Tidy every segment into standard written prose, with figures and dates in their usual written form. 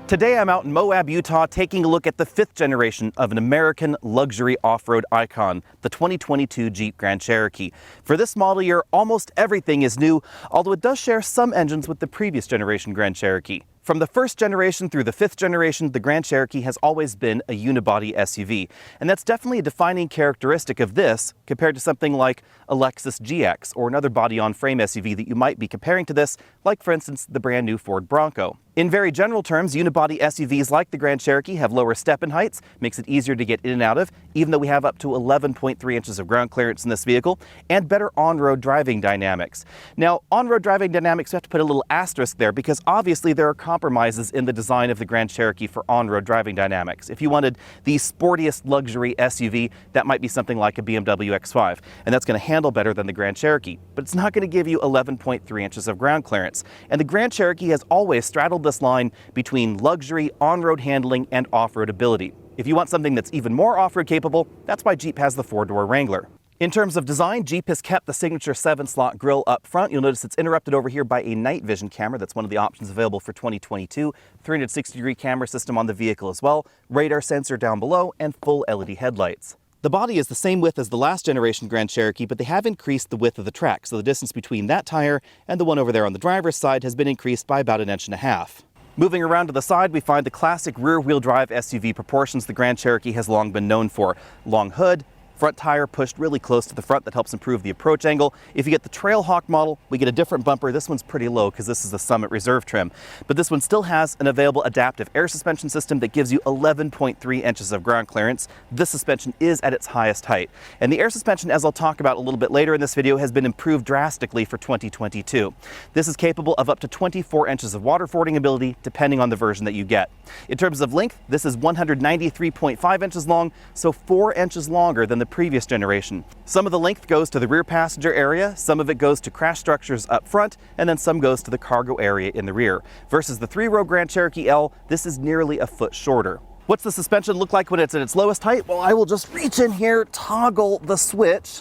Today I'm out in Moab, Utah, taking a look at the 5th generation of an American luxury off-road icon, the 2022 Jeep Grand Cherokee. For this model year, almost everything is new, although it does share some engines with the previous generation Grand Cherokee. From the 1st generation through the 5th generation, the Grand Cherokee has always been a unibody SUV, and that's definitely a defining characteristic of this compared to something like a Lexus GX or another body-on-frame SUV that you might be comparing to this, like for instance the brand new Ford Bronco. In very general terms, unibody SUVs like the Grand Cherokee have lower step-in heights, makes it easier to get in and out of, even though we have up to 11.3 inches of ground clearance in this vehicle, and better on-road driving dynamics. Now, on-road driving dynamics, we have to put a little asterisk there because obviously there are compromises in the design of the Grand Cherokee for on-road driving dynamics. If you wanted the sportiest luxury SUV, that might be something like a BMW X5, and that's going to handle better than the Grand Cherokee, but it's not going to give you 11.3 inches of ground clearance. And the Grand Cherokee has always straddled this line between luxury, on-road handling, and off-road ability. If you want something that's even more off-road capable, that's why Jeep has the 4-door Wrangler. In terms of design, Jeep has kept the signature 7-slot grille up front. You'll notice it's interrupted over here by a night vision camera. That's one of the options available for 2022. 360-degree camera system on the vehicle as well, radar sensor down below, and full LED headlights. The body is the same width as the last generation Grand Cherokee, but they have increased the width of the track, so the distance between that tire and the one over there on the driver's side has been increased by about 1.5 inches. Moving around to the side, we find the classic rear-wheel drive SUV proportions the Grand Cherokee has long been known for. Long hood, front tire pushed really close to the front that helps improve the approach angle. If you get the Trailhawk model, we get a different bumper. This one's pretty low because this is the Summit Reserve trim. But this one still has an available adaptive air suspension system that gives you 11.3 inches of ground clearance. This suspension is at its highest height. And the air suspension, as I'll talk about a little bit later in this video, has been improved drastically for 2022. This is capable of up to 24 inches of water fording ability, depending on the version that you get. In terms of length, this is 193.5 inches long, so 4 inches longer than the previous generation. Some of the length goes to the rear passenger area, some of it goes to crash structures up front, and then some goes to the cargo area in the rear. Versus the 3-row Grand Cherokee L, this is nearly a foot shorter. What's the suspension look like when it's at its lowest height? Well, I will just reach in here, toggle the switch,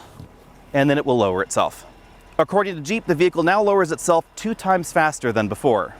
and then it will lower itself. According to Jeep, the vehicle now lowers itself 2 times faster than before.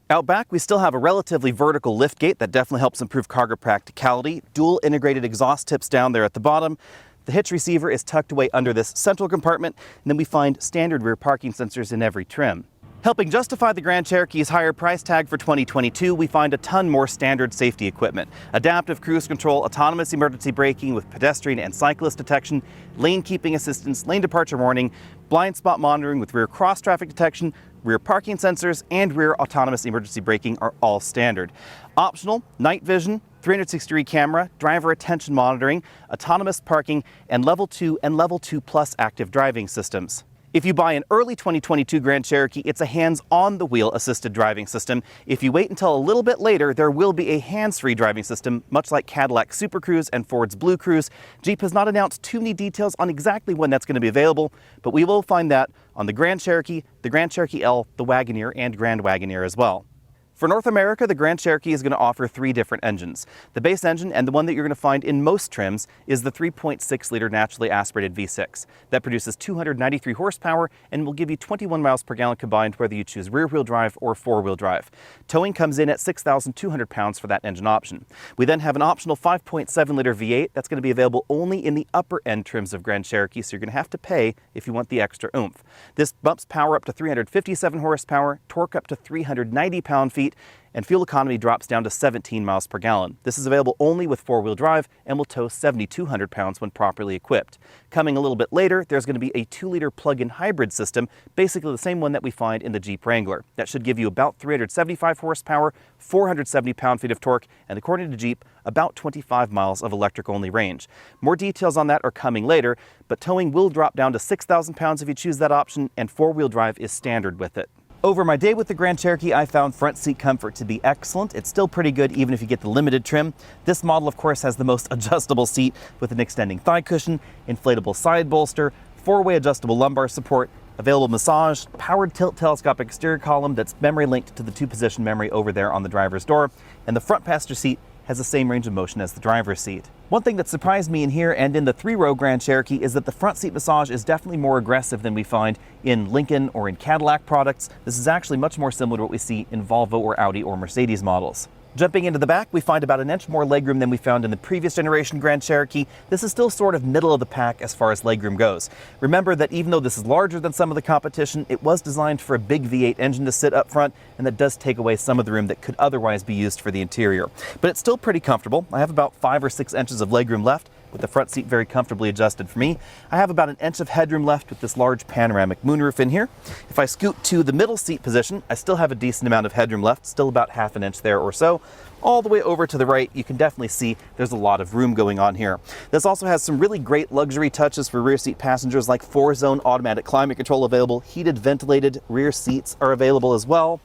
Out back, we still have a relatively vertical liftgate that definitely helps improve cargo practicality. Dual integrated exhaust tips down there at the bottom. The hitch receiver is tucked away under this central compartment, and then we find standard rear parking sensors in every trim. Helping justify the Grand Cherokee's higher price tag for 2022, we find a ton more standard safety equipment. Adaptive cruise control, autonomous emergency braking with pedestrian and cyclist detection, lane keeping assistance, lane departure warning, blind spot monitoring with rear cross traffic detection, rear parking sensors, and rear autonomous emergency braking are all standard. Optional, night vision, 360-degree camera, driver attention monitoring, autonomous parking, and Level 2 and Level 2 Plus active driving systems. If you buy an early 2022 Grand Cherokee, it's a hands-on-the-wheel assisted driving system. If you wait until a little bit later, there will be a hands-free driving system, much like Cadillac Super Cruise and Ford's Blue Cruise. Jeep has not announced too many details on exactly when that's going to be available, but we will find that on the Grand Cherokee L, the Wagoneer, and Grand Wagoneer as well. For North America, the Grand Cherokee is going to offer 3 different engines. The base engine, and the one that you're going to find in most trims, is the 3.6-liter naturally aspirated V6. That produces 293 horsepower and will give you 21 miles per gallon combined whether you choose rear-wheel drive or 4-wheel drive. Towing comes in at 6,200 pounds for that engine option. We then have an optional 5.7-liter V8 that's going to be available only in the upper-end trims of Grand Cherokee, so you're going to have to pay if you want the extra oomph. This bumps power up to 357 horsepower, torque up to 390 pound-feet, and fuel economy drops down to 17 miles per gallon. This is available only with 4-wheel drive and will tow 7,200 pounds when properly equipped. Coming a little bit later, there's going to be a 2-liter plug-in hybrid system, basically the same one that we find in the Jeep Wrangler. That should give you about 375 horsepower, 470 pound-feet of torque, and according to Jeep, about 25 miles of electric-only range. More details on that are coming later, but towing will drop down to 6,000 pounds if you choose that option, and 4-wheel drive is standard with it. Over my day with the Grand Cherokee, I found front seat comfort to be excellent. It's still pretty good even if you get the limited trim. This model, of course, has the most adjustable seat with an extending thigh cushion, inflatable side bolster, 4-way adjustable lumbar support, available massage, powered tilt telescopic steering column that's memory linked to the 2-position memory over there on the driver's door, and the front passenger seat has the same range of motion as the driver's seat. One thing that surprised me in here and in the 3-row Grand Cherokee is that the front seat massage is definitely more aggressive than we find in Lincoln or in Cadillac products. This is actually much more similar to what we see in Volvo or Audi or Mercedes models. Jumping into the back, we find about an inch more legroom than we found in the previous generation Grand Cherokee. This is still sort of middle of the pack as far as legroom goes. Remember that even though this is larger than some of the competition, it was designed for a big V8 engine to sit up front, and that does take away some of the room that could otherwise be used for the interior. But it's still pretty comfortable. I have about 5 or 6 inches of legroom left, with the front seat very comfortably adjusted for me. I have about an inch of headroom left with this large panoramic moonroof in here. If I scoot to the middle seat position, I still have a decent amount of headroom left, still about half an inch there or so. All the way over to the right, you can definitely see there's a lot of room going on here. This also has some really great luxury touches for rear seat passengers, like 4-zone automatic climate control available, heated ventilated rear seats are available as well.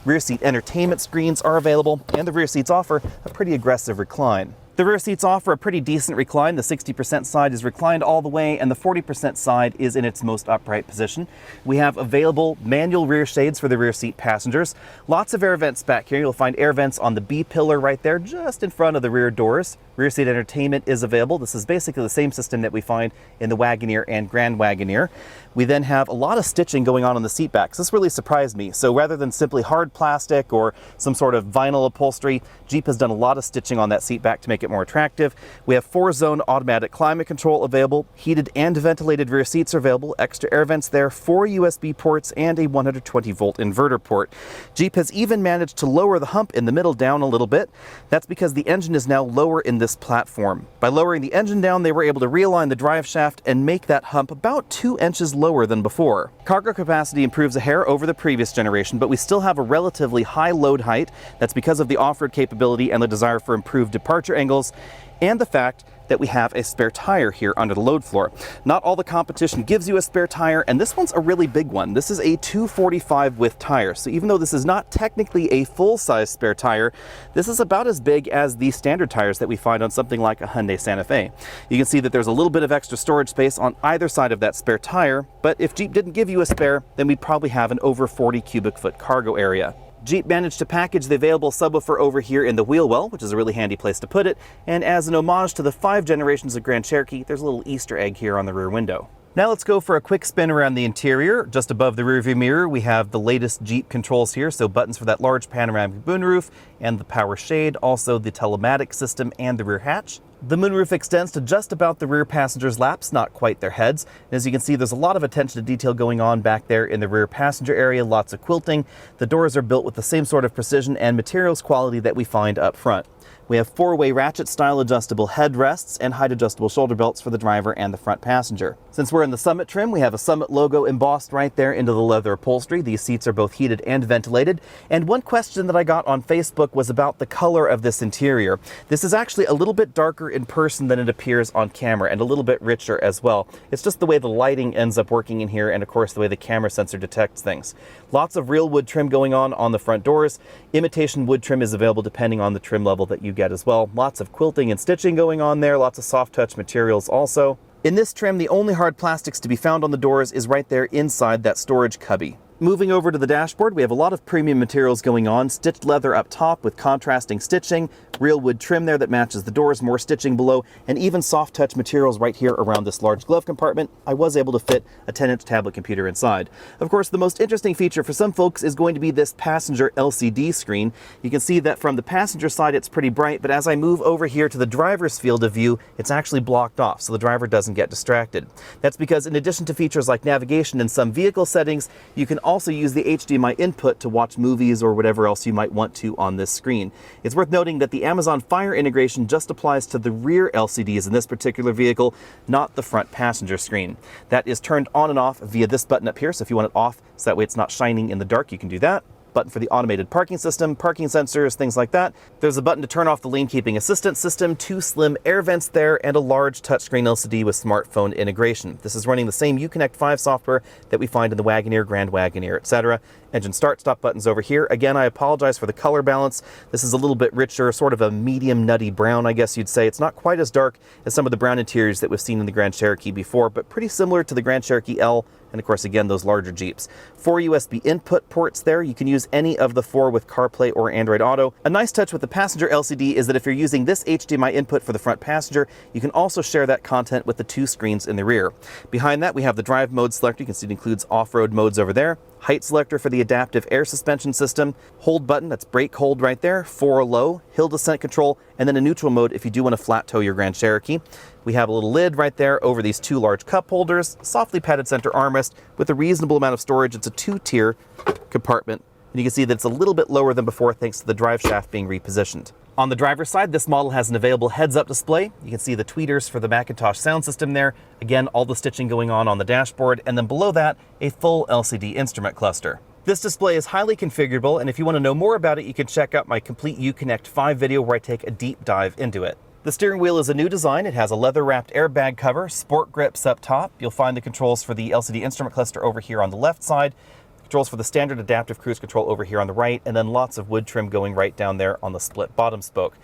Rear seat entertainment screens are available, and the rear seats offer a pretty aggressive recline. The rear seats offer a pretty decent recline. The 60% side is reclined all the way, and the 40% side is in its most upright position. We have available manual rear shades for the rear seat passengers. Lots of air vents back here. You'll find air vents on the B pillar right there, just in front of the rear doors. Rear seat entertainment is available. This is basically the same system that we find in the Wagoneer and Grand Wagoneer. We then have a lot of stitching going on the seat backs. This really surprised me. So rather than simply hard plastic or some sort of vinyl upholstery, Jeep has done a lot of stitching on that seat back to make it more attractive. We have 4-zone automatic climate control available. Heated and ventilated rear seats are available. Extra air vents there, 4 USB ports, and a 120-volt inverter port. Jeep has even managed to lower the hump in the middle down a little bit. That's because the engine is now lower in this platform. By lowering the engine down, they were able to realign the drive shaft and make that hump about 2 inches lower than before. Cargo capacity improves a hair over the previous generation, but we still have a relatively high load height. That's because of the off-road capability and the desire for improved departure angles, and the fact that we have a spare tire here under the load floor. Not all the competition gives you a spare tire, and this one's a really big one. This is a 245 width tire, so even though this is not technically a full-size spare tire, this is about as big as the standard tires that we find on something like a Hyundai Santa Fe. You can see that there's a little bit of extra storage space on either side of that spare tire, but if Jeep didn't give you a spare, then we'd probably have an over 40 cubic foot cargo area. Jeep managed to package the available subwoofer over here in the wheel well, which is a really handy place to put it, and as an homage to the 5 generations of Grand Cherokee, there's a little Easter egg here on the rear window. Now let's go for a quick spin around the interior. Just above the rearview mirror, we have the latest Jeep controls here, so buttons for that large panoramic moonroof and the power shade, also the telematics system and the rear hatch. The moonroof extends to just about the rear passengers' laps, not quite their heads. And as you can see, there's a lot of attention to detail going on back there in the rear passenger area, lots of quilting. The doors are built with the same sort of precision and materials quality that we find up front. We have 4-way ratchet-style adjustable headrests and height-adjustable shoulder belts for the driver and the front passenger. Since we're in the Summit trim, we have a Summit logo embossed right there into the leather upholstery. These seats are both heated and ventilated. And one question that I got on Facebook was about the color of this interior. This is actually a little bit darker in person than it appears on camera, and a little bit richer as well. It's just the way the lighting ends up working in here, and of course the way the camera sensor detects things. Lots of real wood trim going on the front doors. Imitation wood trim is available depending on the trim level that you get as well. Lots of quilting and stitching going on there, lots of soft touch materials also. In this trim, the only hard plastics to be found on the doors is right there inside that storage cubby. Moving over to the dashboard, we have a lot of premium materials going on. Stitched leather up top with contrasting stitching, real wood trim there that matches the doors, more stitching below, and even soft touch materials right here around this large glove compartment. I was able to fit a 10-inch tablet computer inside. Of course, the most interesting feature for some folks is going to be this passenger LCD screen. You can see that from the passenger side it's pretty bright, but as I move over here to the driver's field of view, it's actually blocked off so the driver doesn't get distracted. That's because in addition to features like navigation and some vehicle settings, you can also use the HDMI input to watch movies or whatever else you might want to on this screen. It's worth noting that the Amazon Fire integration just applies to the rear LCDs in this particular vehicle, not the front passenger screen. That is turned on and off via this button up here, so if you want it off so that way it's not shining in the dark, you can do that. Button for the automated parking system, parking sensors, things like that. There's a button to turn off the lane keeping assistance system, 2 slim air vents there, and a large touchscreen LCD with smartphone integration. This is running the same Uconnect 5 software that we find in the Wagoneer, Grand Wagoneer, etc. Engine start-stop buttons over here. Again, I apologize for the color balance. This is a little bit richer, sort of a medium nutty brown, I guess you'd say. It's not quite as dark as some of the brown interiors that we've seen in the Grand Cherokee before, but pretty similar to the Grand Cherokee L and of course again those larger Jeeps. 4 USB input ports there. You can use any of the 4 with CarPlay or Android Auto. A nice touch with the passenger LCD is that if you're using this HDMI input for the front passenger, you can also share that content with the 2 screens in the rear. Behind that we have the drive mode selector. You can see it includes off-road modes over there. Height selector for the adaptive air suspension system, hold button, that's brake hold right there, 4 low, hill descent control, and then a neutral mode if you do want to flat tow your Grand Cherokee. We have a little lid right there over these 2 large cup holders, softly padded center armrest with a reasonable amount of storage. It's a 2-tier compartment, and you can see that it's a little bit lower than before thanks to the drive shaft being repositioned. On the driver's side, this model has an available heads-up display. You can see the tweeters for the Macintosh sound system there. Again, all the stitching going on the dashboard, and then below that, a full LCD instrument cluster. This display is highly configurable, and if you want to know more about it, you can check out my complete Uconnect 5 video where I take a deep dive into it. The steering wheel is a new design. It has a leather-wrapped airbag cover, sport grips up top. You'll find the controls for the LCD instrument cluster over here on the left side. Controls for the standard adaptive cruise control over here on the right, and then lots of wood trim going right down there on the split bottom spoke.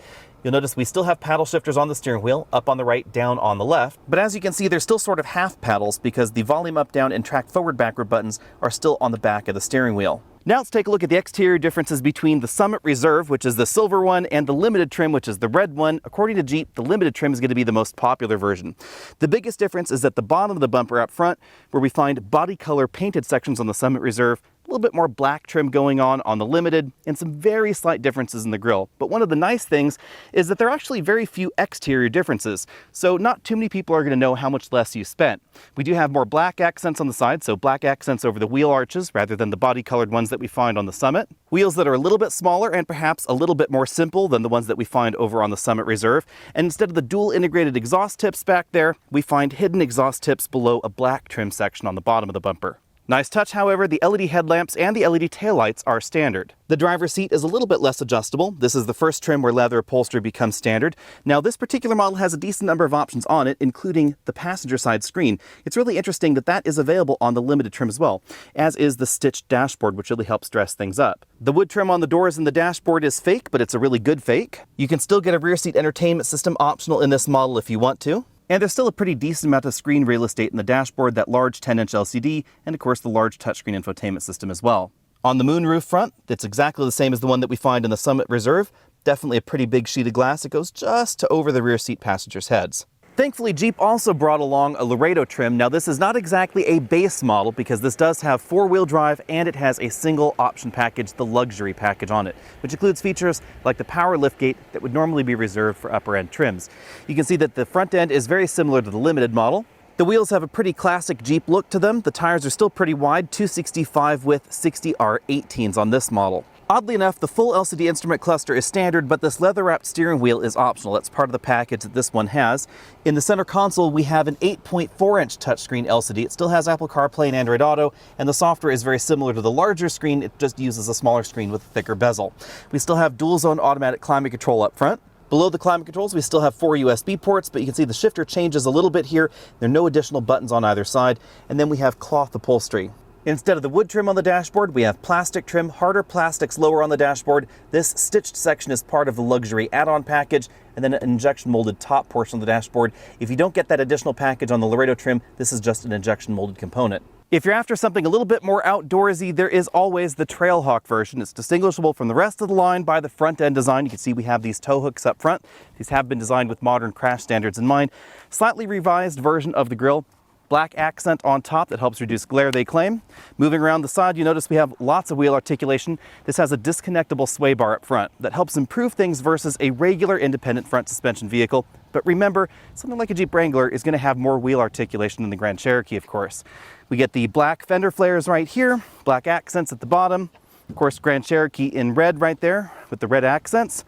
You'll notice we still have paddle shifters on the steering wheel, up on the right, down on the left. But as you can see, they're still sort of half paddles because the volume up, down, and track forward, backward buttons are still on the back of the steering wheel. Now let's take a look at the exterior differences between the Summit Reserve, which is the silver one, and the Limited Trim, which is the red one. According to Jeep, the Limited Trim is going to be the most popular version. The biggest difference is at the bottom of the bumper up front, where we find body color painted sections on the Summit Reserve, a little bit more black trim going on the Limited, and some very slight differences in the grille. But one of the nice things is that there are actually very few exterior differences, so not too many people are going to know how much less you spent. We do have more black accents on the side, so black accents over the wheel arches rather than the body colored ones that we find on the Summit. Wheels that are a little bit smaller and perhaps a little bit more simple than the ones that we find over on the Summit Reserve. And instead of the dual integrated exhaust tips back there, we find hidden exhaust tips below a black trim section on the bottom of the bumper. Nice touch, however, the LED headlamps and the LED taillights are standard. The driver's seat is a little bit less adjustable. This is the first trim where leather upholstery becomes standard. Now, this particular model has a decent number of options on it, including the passenger side screen. It's really interesting that that is available on the Limited Trim as well, as is the stitched dashboard, which really helps dress things up. The wood trim on the doors and the dashboard is fake, but it's a really good fake. You can still get a rear seat entertainment system optional in this model if you want to. And there's still a pretty decent amount of screen real estate in the dashboard, that large 10-inch LCD, and of course the large touchscreen infotainment system as well. On the moonroof front, it's exactly the same as the one that we find in the Summit Reserve. Definitely a pretty big sheet of glass. It goes just to over the rear seat passengers' heads. Thankfully, Jeep also brought along a Laredo trim. Now, this is not exactly a base model because this does have 4-wheel drive and it has a single option package, the luxury package on it, which includes features like the power liftgate that would normally be reserved for upper end trims. You can see that the front end is very similar to the Limited model. The wheels have a pretty classic Jeep look to them. The tires are still pretty wide, 265 with 60R18s on this model. Oddly enough, the full LCD instrument cluster is standard, but this leather-wrapped steering wheel is optional. It's part of the package that this one has. In the center console, we have an 8.4-inch touchscreen LCD. It still has Apple CarPlay and Android Auto, and the software is very similar to the larger screen. It just uses a smaller screen with a thicker bezel. We still have dual-zone automatic climate control up front. Below the climate controls, we still have 4 USB ports, but you can see the shifter changes a little bit here. There are no additional buttons on either side, and then we have cloth upholstery. Instead of the wood trim on the dashboard, we have plastic trim, harder plastics lower on the dashboard. This stitched section is part of the luxury add-on package, and then an injection molded top portion of the dashboard. If you don't get that additional package on the Laredo trim, this is just an injection molded component. If you're after something a little bit more outdoorsy, there is always the Trailhawk version. It's distinguishable from the rest of the line by the front end design. You can see we have these tow hooks up front. These have been designed with modern crash standards in mind. Slightly revised version of the grille. Black accent on top that helps reduce glare, they claim. Moving around the side, you notice we have lots of wheel articulation. This has a disconnectable sway bar up front that helps improve things versus a regular independent front suspension vehicle. But remember, something like a Jeep Wrangler is going to have more wheel articulation than the Grand Cherokee, of course. We get the black fender flares right here, black accents at the bottom. Of course, Grand Cherokee in red right there with the red accents.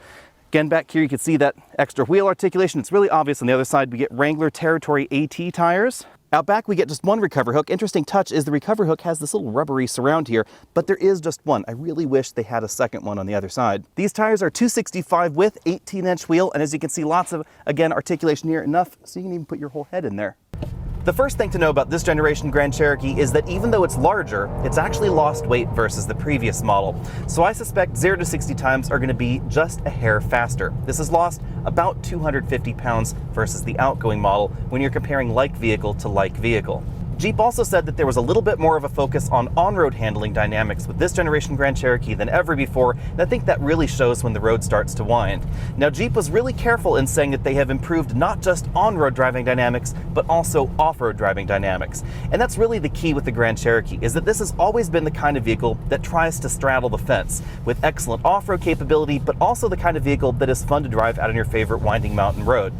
Again, back here you can see that extra wheel articulation. It's really obvious. On the other side, we get Wrangler Territory AT tires. Out back, we get just one recovery hook. Interesting touch is the recovery hook has this little rubbery surround here, but there is just one. I really wish they had a second one on the other side. These tires are 265 with 18-inch wheel, and as you can see, lots of, again, articulation here, enough so you can even put your whole head in there. The first thing to know about this generation Grand Cherokee is that even though it's larger, it's actually lost weight versus the previous model. So I suspect 0 to 60 times are going to be just a hair faster. This has lost about 250 pounds versus the outgoing model when you're comparing like vehicle to like vehicle. Jeep also said that there was a little bit more of a focus on on-road handling dynamics with this generation Grand Cherokee than ever before, and I think that really shows when the road starts to wind. Now, Jeep was really careful in saying that they have improved not just on-road driving dynamics, but also off-road driving dynamics. And that's really the key with the Grand Cherokee, is that this has always been the kind of vehicle that tries to straddle the fence, with excellent off-road capability, but also the kind of vehicle that is fun to drive out on your favorite winding mountain road.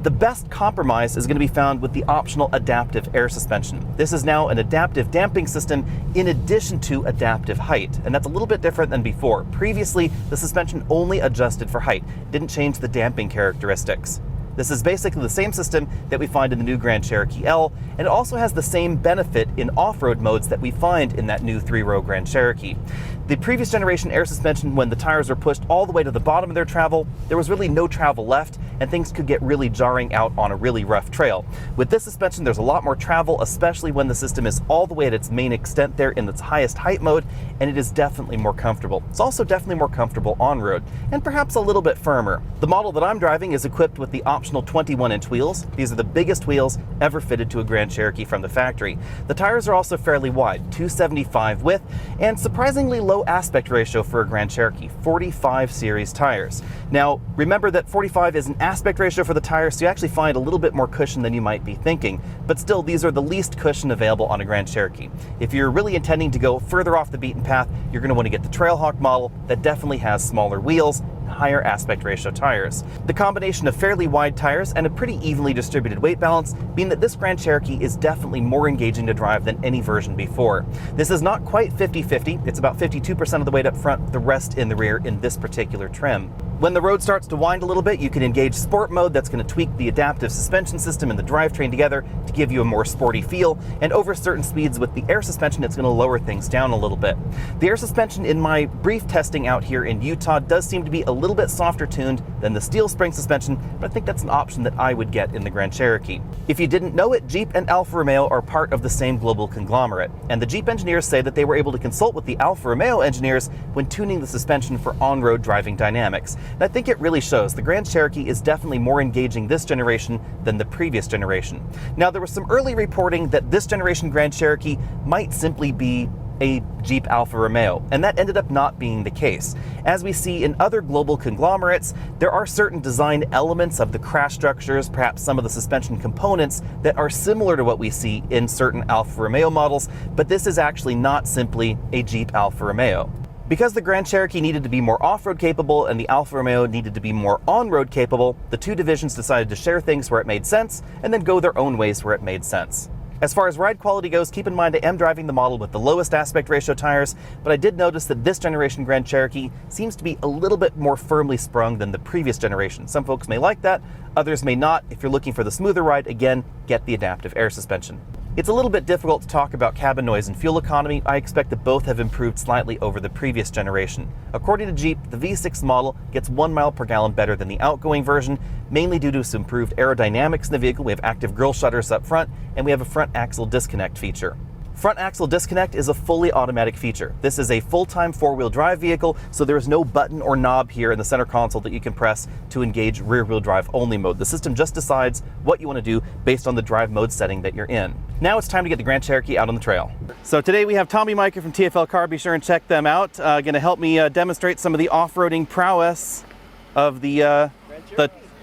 The best compromise is going to be found with the optional adaptive air suspension. This is now an adaptive damping system in addition to adaptive height, and that's a little bit different than before. Previously, the suspension only adjusted for height, didn't change the damping characteristics. This is basically the same system that we find in the new Grand Cherokee L, and it also has the same benefit in off-road modes that we find in that new 3-row Grand Cherokee. The previous generation air suspension, when the tires were pushed all the way to the bottom of their travel, there was really no travel left, and things could get really jarring out on a really rough trail. With this suspension, there's a lot more travel, especially when the system is all the way at its main extent there in its highest height mode, and it is definitely more comfortable. It's also definitely more comfortable on-road, and perhaps a little bit firmer. The model that I'm driving is equipped with the optional 21-inch wheels. These are the biggest wheels ever fitted to a Grand Cherokee from the factory. The tires are also fairly wide, 275 width, and surprisingly low aspect ratio for a Grand Cherokee, 45 series tires. Now, remember that 45 is an aspect ratio for the tires, so you actually find a little bit more cushion than you might be thinking, but still, these are the least cushion available on a Grand Cherokee. If you're really intending to go further off the beaten path, you're going to want to get the Trailhawk model that definitely has smaller wheels, higher aspect ratio tires. The combination of fairly wide tires and a pretty evenly distributed weight balance mean that this Grand Cherokee is definitely more engaging to drive than any version before. This is not quite 50-50, it's about 52% of the weight up front, the rest in the rear in this particular trim. When the road starts to wind a little bit, you can engage sport mode. That's going to tweak the adaptive suspension system and the drivetrain together to give you a more sporty feel, and over certain speeds with the air suspension, it's going to lower things down a little bit. The air suspension in my brief testing out here in Utah does seem to be a little bit softer tuned than the steel spring suspension, but I think that's an option that I would get in the Grand Cherokee. If you didn't know it, Jeep and Alfa Romeo are part of the same global conglomerate, and the Jeep engineers say that they were able to consult with the Alfa Romeo engineers when tuning the suspension for on-road driving dynamics. And I think it really shows. The Grand Cherokee is definitely more engaging this generation than the previous generation. Now, there was some early reporting that this generation Grand Cherokee might simply be a Jeep Alfa Romeo, and that ended up not being the case. As we see in other global conglomerates, there are certain design elements of the crash structures, perhaps some of the suspension components, that are similar to what we see in certain Alfa Romeo models, but this is actually not simply a Jeep Alfa Romeo. Because the Grand Cherokee needed to be more off-road capable and the Alfa Romeo needed to be more on-road capable, the two divisions decided to share things where it made sense and then go their own ways where it made sense. As far as ride quality goes, keep in mind I am driving the model with the lowest aspect ratio tires, but I did notice that this generation Grand Cherokee seems to be a little bit more firmly sprung than the previous generation. Some folks may like that, others may not. If you're looking for the smoother ride, again, get the adaptive air suspension. It's a little bit difficult to talk about cabin noise and fuel economy. I expect that both have improved slightly over the previous generation. According to Jeep, the V6 model gets 1 mile per gallon better than the outgoing version, mainly due to some improved aerodynamics in the vehicle. We have active grille shutters up front, and we have a front axle disconnect feature. Front axle disconnect is a fully automatic feature. This is a full-time four-wheel drive vehicle, so there is no button or knob here in the center console that you can press to engage rear-wheel drive only mode. The system just decides what you want to do based on the drive mode setting that you're in. Now it's time to get the Grand Cherokee out on the trail. So today we have Tommy Micah from TFL Car. Be sure and check them out. Going to help me demonstrate some of the off-roading prowess of the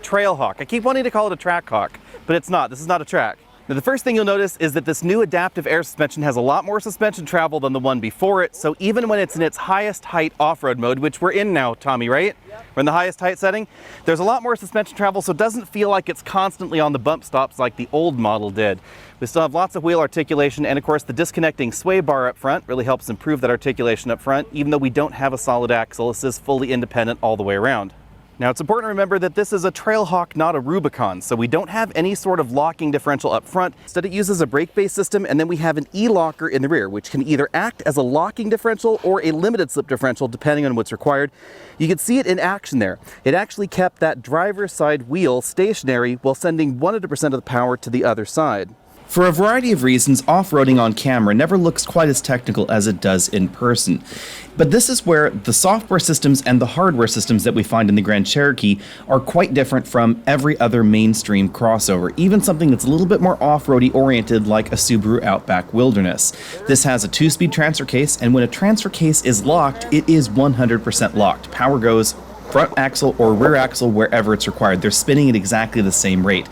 Trailhawk. I keep wanting to call it a track hawk, but it's not. This is not a track. Now, the first thing you'll notice is that this new adaptive air suspension has a lot more suspension travel than the one before it, so even when it's in its highest height off-road mode, which we're in now, Tommy, right? Yep. We're in the highest height setting. There's a lot more suspension travel, so it doesn't feel like it's constantly on the bump stops like the old model did. We still have lots of wheel articulation, and of course the disconnecting sway bar up front really helps improve that articulation up front, even though we don't have a solid axle. This is fully independent all the way around. Now, it's important to remember that this is a Trailhawk, not a Rubicon, so we don't have any sort of locking differential up front. Instead, it uses a brake-based system, and then we have an E-locker in the rear, which can either act as a locking differential or a limited slip differential, depending on what's required. You can see it in action there. It actually kept that driver's side wheel stationary while sending 100% of the power to the other side. For a variety of reasons, off-roading on camera never looks quite as technical as it does in person. But this is where the software systems and the hardware systems that we find in the Grand Cherokee are quite different from every other mainstream crossover, even something that's a little bit more off-roady oriented like a Subaru Outback Wilderness. This has a 2-speed transfer case, and when a transfer case is locked, it is 100% locked. Power goes front axle or rear axle wherever it's required. They're spinning at exactly the same rate.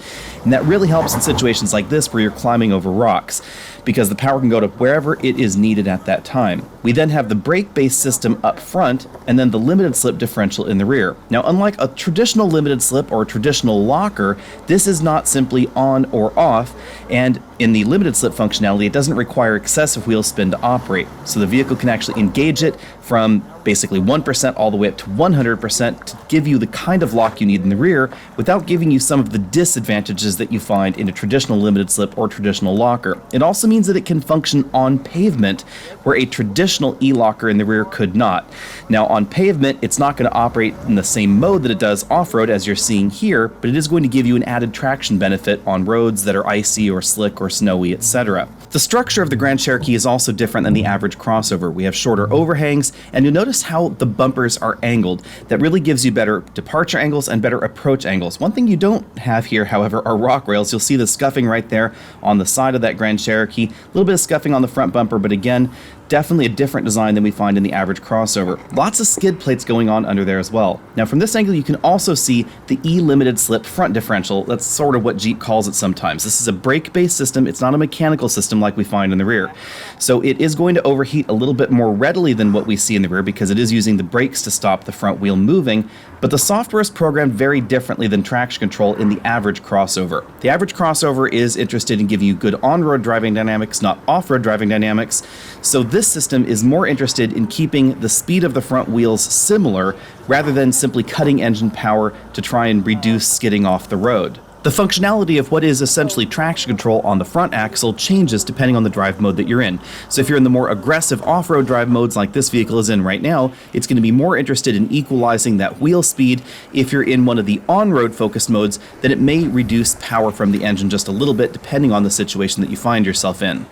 And that really helps in situations like this where you're climbing over rocks, because the power can go to wherever it is needed at that time. We then have the brake-based system up front and then the limited slip differential in the rear. Now, unlike a traditional limited slip or a traditional locker, this is not simply on or off, and in the limited slip functionality, it doesn't require excessive wheel spin to operate. So the vehicle can actually engage it from basically 1% all the way up to 100% to give you the kind of lock you need in the rear without giving you some of the disadvantages that you find in a traditional limited slip or traditional locker. It also means that it can function on pavement where a traditional e-locker in the rear could not. Now on pavement, it's not going to operate in the same mode that it does off-road as you're seeing here, but it is going to give you an added traction benefit on roads that are icy or slick or snowy, etc. The structure of the Grand Cherokee is also different than the average crossover. We have shorter overhangs, and you'll notice how the bumpers are angled. That really gives you better departure angles and better approach angles. One thing you don't have here, however, are rock rails. You'll see the scuffing right there on the side of that Grand Cherokee. A little bit of scuffing on the front bumper, but again, definitely a different design than we find in the average crossover. Lots of skid plates going on under there as well. Now from this angle you can also see the E-limited slip front differential. That's sort of what Jeep calls it sometimes. This is a brake-based system. It's not a mechanical system like we find in the rear. So it is going to overheat a little bit more readily than what we see in the rear because it is using the brakes to stop the front wheel moving, but the software is programmed very differently than traction control in the average crossover. The average crossover is interested in giving you good on-road driving dynamics, not off-road driving dynamics. So this system is more interested in keeping the speed of the front wheels similar rather than simply cutting engine power to try and reduce skidding off the road. The functionality of what is essentially traction control on the front axle changes depending on the drive mode that you're in. So if you're in the more aggressive off-road drive modes like this vehicle is in right now, it's going to be more interested in equalizing that wheel speed. If you're in one of the on-road focused modes, then it may reduce power from the engine just a little bit depending on the situation that you find yourself in.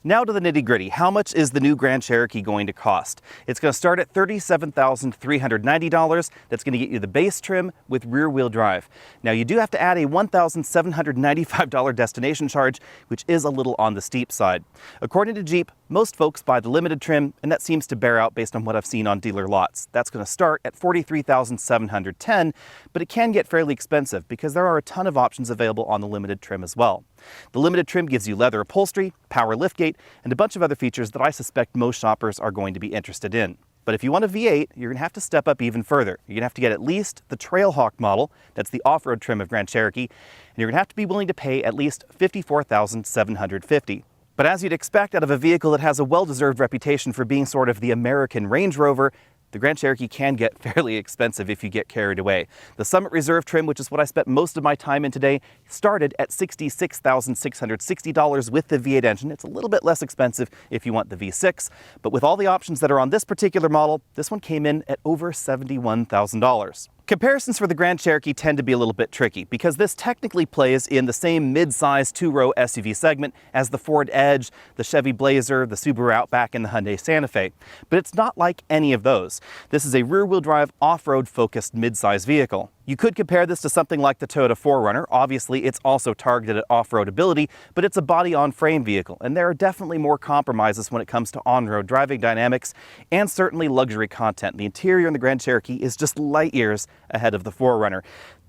Now to the nitty-gritty. How much is the new Grand Cherokee going to cost? It's going to start at $37,390. That's going to get you the base trim with rear-wheel drive. Now you do have to add a $1,795 destination charge, which is a little on the steep side. According to Jeep, most folks buy the limited trim, and that seems to bear out based on what I've seen on dealer lots. That's going to start at $43,710, but it can get fairly expensive because there are a ton of options available on the limited trim as well. The limited trim gives you leather upholstery, power liftgate, and a bunch of other features that I suspect most shoppers are going to be interested in. But if you want a V8, you're going to have to step up even further. You're going to have to get at least the Trailhawk model, that's the off-road trim of Grand Cherokee, and you're going to have to be willing to pay at least $54,750. But as you'd expect out of a vehicle that has a well-deserved reputation for being sort of the American Range Rover, the Grand Cherokee can get fairly expensive if you get carried away. The Summit Reserve trim, which is what I spent most of my time in today, started at $66,660 with the V8 engine. It's a little bit less expensive if you want the V6, but with all the options that are on this particular model, this one came in at over $71,000. Comparisons for the Grand Cherokee tend to be a little bit tricky because this technically plays in the same mid-size two-row SUV segment as the Ford Edge, the Chevy Blazer, the Subaru Outback, and the Hyundai Santa Fe. But it's not like any of those. This is a rear-wheel drive, off-road focused mid-size vehicle. You could compare this to something like the Toyota 4Runner. Obviously, it's also targeted at off-road ability, but it's a body-on-frame vehicle, and there are definitely more compromises when it comes to on-road driving dynamics and certainly luxury content. The interior in the Grand Cherokee is just light years ahead of the 4Runner.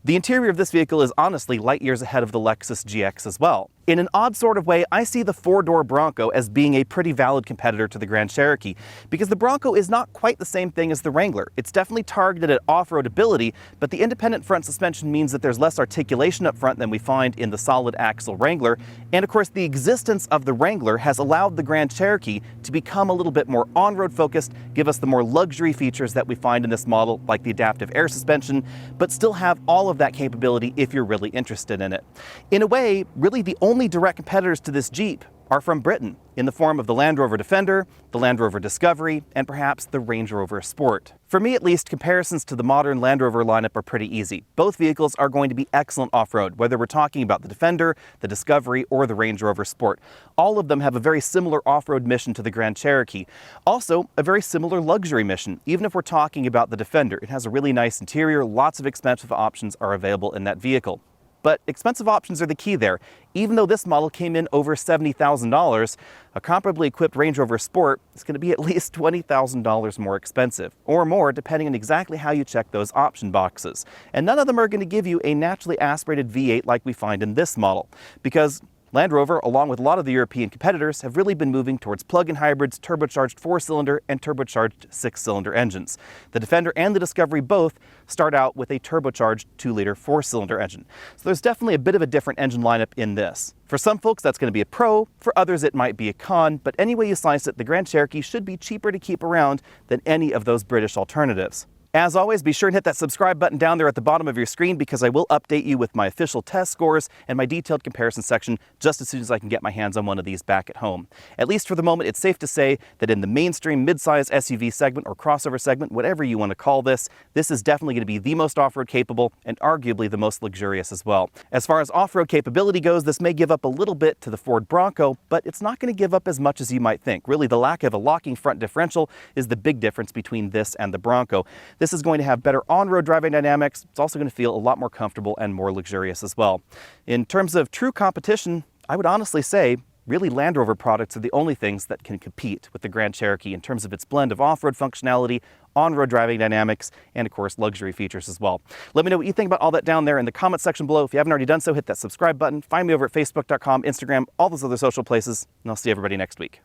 The interior of this vehicle is honestly light years ahead of the Lexus GX as well. In an odd sort of way, I see the four-door Bronco as being a pretty valid competitor to the Grand Cherokee because the Bronco is not quite the same thing as the Wrangler. It's definitely targeted at off-road ability, but the independent front suspension means that there's less articulation up front than we find in the solid axle Wrangler. And of course, the existence of the Wrangler has allowed the Grand Cherokee to become a little bit more on-road focused, give us the more luxury features that we find in this model, like the adaptive air suspension, but still have all of that capability if you're really interested in it. In a way, really the only only direct competitors to this Jeep are from Britain, in the form of the Land Rover Defender, the Land Rover Discovery, and perhaps the Range Rover Sport. For me at least, comparisons to the modern Land Rover lineup are pretty easy. Both vehicles are going to be excellent off-road, whether we're talking about the Defender, the Discovery, or the Range Rover Sport. All of them have a very similar off-road mission to the Grand Cherokee. Also, a very similar luxury mission. Even if we're talking about the Defender, it has a really nice interior, lots of expensive options are available in that vehicle. But expensive options are the key there. Even though this model came in over $70,000, a comparably equipped Range Rover Sport is going to be at least $20,000 more expensive, or more depending on exactly how you check those option boxes. And none of them are going to give you a naturally aspirated V8 like we find in this model, because Land Rover, along with a lot of the European competitors, have really been moving towards plug-in hybrids, turbocharged 4-cylinder, and turbocharged 6-cylinder engines. The Defender and the Discovery both start out with a turbocharged 2-liter 4-cylinder engine. So there's definitely a bit of a different engine lineup in this. For some folks, that's going to be a pro. For others, it might be a con. But any way you slice it, the Grand Cherokee should be cheaper to keep around than any of those British alternatives. As always, be sure and hit that subscribe button down there at the bottom of your screen, because I will update you with my official test scores and my detailed comparison section just as soon as I can get my hands on one of these back at home. At least for the moment, it's safe to say that in the mainstream midsize SUV segment or crossover segment, whatever you want to call this, this is definitely going to be the most off-road capable and arguably the most luxurious as well. As far as off-road capability goes, this may give up a little bit to the Ford Bronco, but it's not going to give up as much as you might think. Really, the lack of a locking front differential is the big difference between this and the Bronco. This is going to have better on-road driving dynamics. It's also going to feel a lot more comfortable and more luxurious as well. In terms of true competition, I would honestly say really Land Rover products are the only things that can compete with the Grand Cherokee in terms of its blend of off-road functionality, on-road driving dynamics, and of course luxury features as well. Let me know what you think about all that down there in the comment section below. If you haven't already done so, hit that subscribe button. Find me over at facebook.com, Instagram, all those other social places, and I'll see everybody next week.